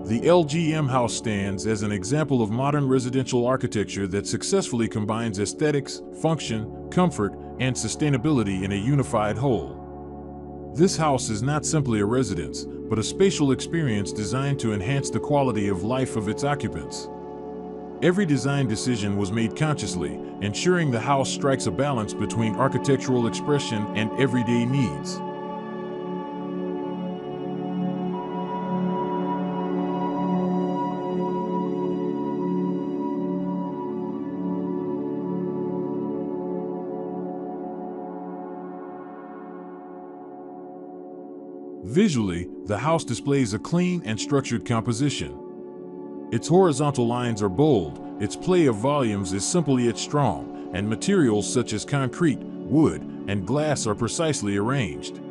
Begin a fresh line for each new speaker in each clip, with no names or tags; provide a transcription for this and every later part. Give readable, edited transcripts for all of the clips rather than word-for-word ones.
The LGM House stands as an example of modern residential architecture that successfully combines aesthetics, function, comfort, and sustainability in a unified whole. This house is not simply a residence, but a spatial experience designed to enhance the quality of life of its occupants. Every design decision was made consciously, ensuring the house strikes a balance between architectural expression and everyday needs. Visually, the house displays a clean and structured composition. Its horizontal lines are bold, its play of volumes is simple yet strong, and materials such as concrete, wood, and glass are precisely arranged.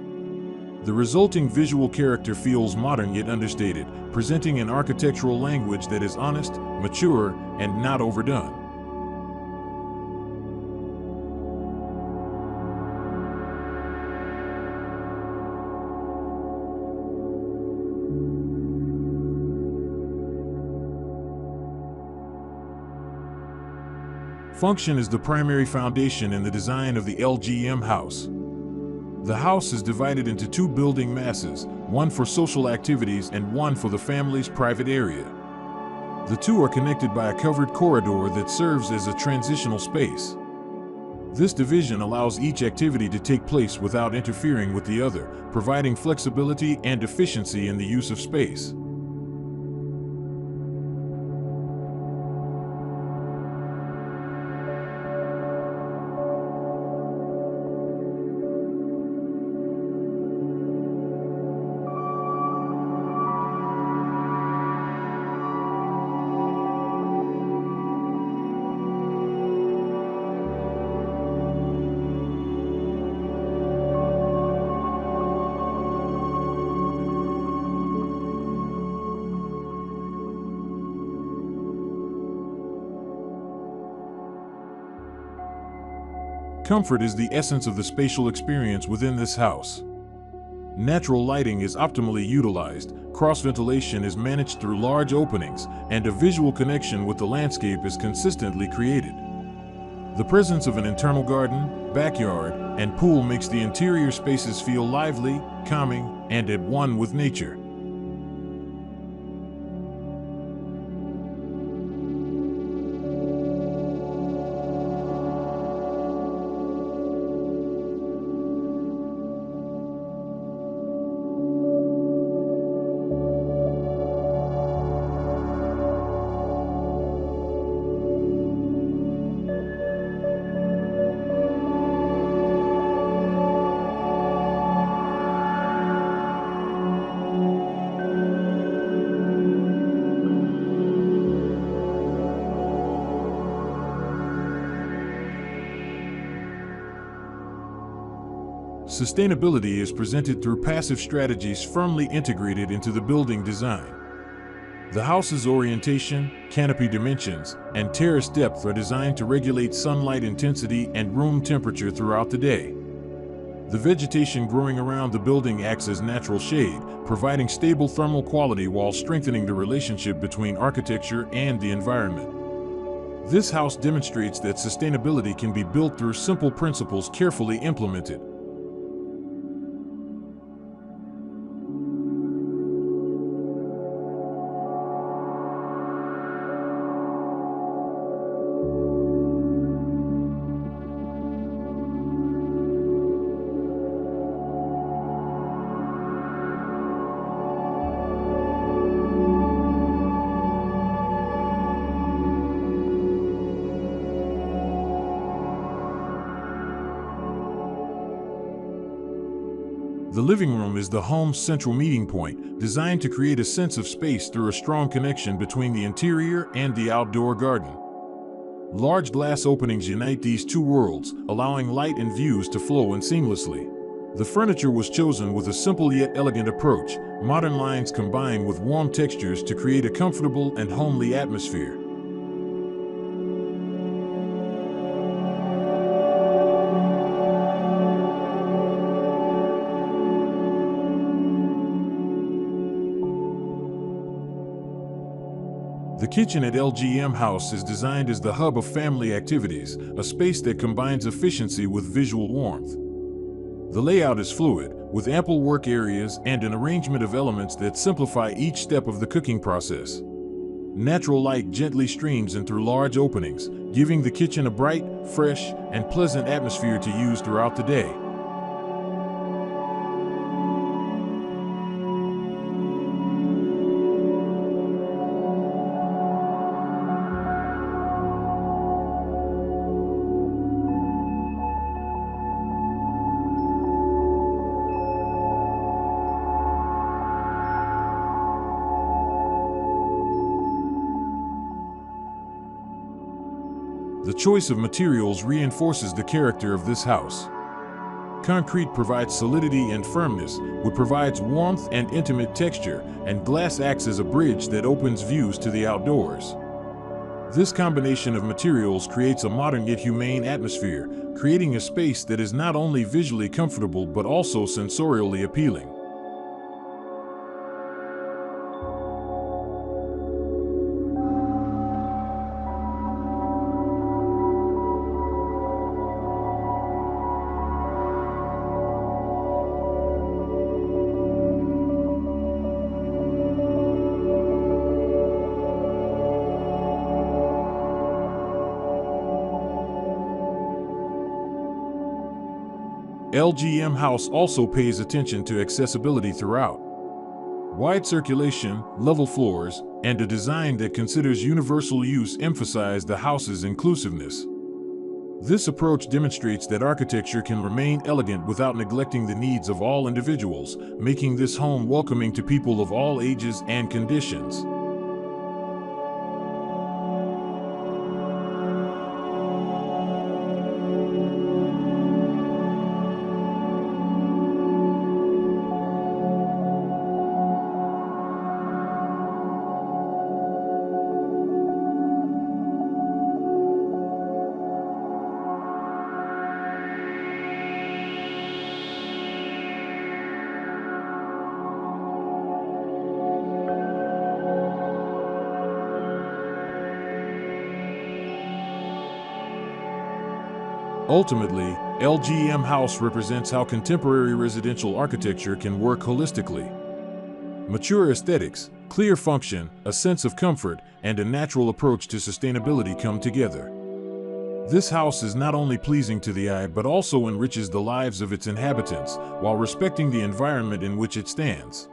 The resulting visual character feels modern yet understated, presenting an architectural language that is honest, mature, and not overdone. Function is the primary foundation in the design of the LGM house. The house is divided into two building masses, one for social activities and one for the family's private area. The two are connected by a covered corridor that serves as a transitional space. This division allows each activity to take place without interfering with the other, providing flexibility and efficiency in the use of space. Comfort is the essence of the spatial experience within this house. Natural lighting is optimally utilized, cross-ventilation is managed through large openings, and a visual connection with the landscape is consistently created. The presence of an internal garden, backyard, and pool makes the interior spaces feel lively, calming, and at one with nature. Sustainability is presented through passive strategies firmly integrated into the building design. The house's orientation, canopy dimensions, and terrace depth are designed to regulate sunlight intensity and room temperature throughout the day. The vegetation growing around the building acts as natural shade, providing stable thermal quality while strengthening the relationship between architecture and the environment. This house demonstrates that sustainability can be built through simple principles carefully implemented. The living room is the home's central meeting point, designed to create a sense of space through a strong connection between the interior and the outdoor garden. Large glass openings unite these two worlds, allowing light and views to flow in seamlessly. The furniture was chosen with a simple yet elegant approach, modern lines combined with warm textures to create a comfortable and homely atmosphere. The kitchen at LGM House is designed as the hub of family activities, a space that combines efficiency with visual warmth. The layout is fluid, with ample work areas and an arrangement of elements that simplify each step of the cooking process. Natural light gently streams in through large openings, giving the kitchen a bright, fresh, and pleasant atmosphere to use throughout the day. The choice of materials reinforces the character of this house. Concrete provides solidity and firmness, wood provides warmth and intimate texture, and glass acts as a bridge that opens views to the outdoors. This combination of materials creates a modern yet humane atmosphere, creating a space that is not only visually comfortable but also sensorially appealing. LGM House also pays attention to accessibility throughout. Wide circulation, level floors, and a design that considers universal use emphasize the house's inclusiveness. This approach demonstrates that architecture can remain elegant without neglecting the needs of all individuals, making this home welcoming to people of all ages and conditions. Ultimately, LGM House represents how contemporary residential architecture can work holistically. Mature aesthetics, clear function, a sense of comfort, and a natural approach to sustainability come together. This house is not only pleasing to the eye but also enriches the lives of its inhabitants while respecting the environment in which it stands.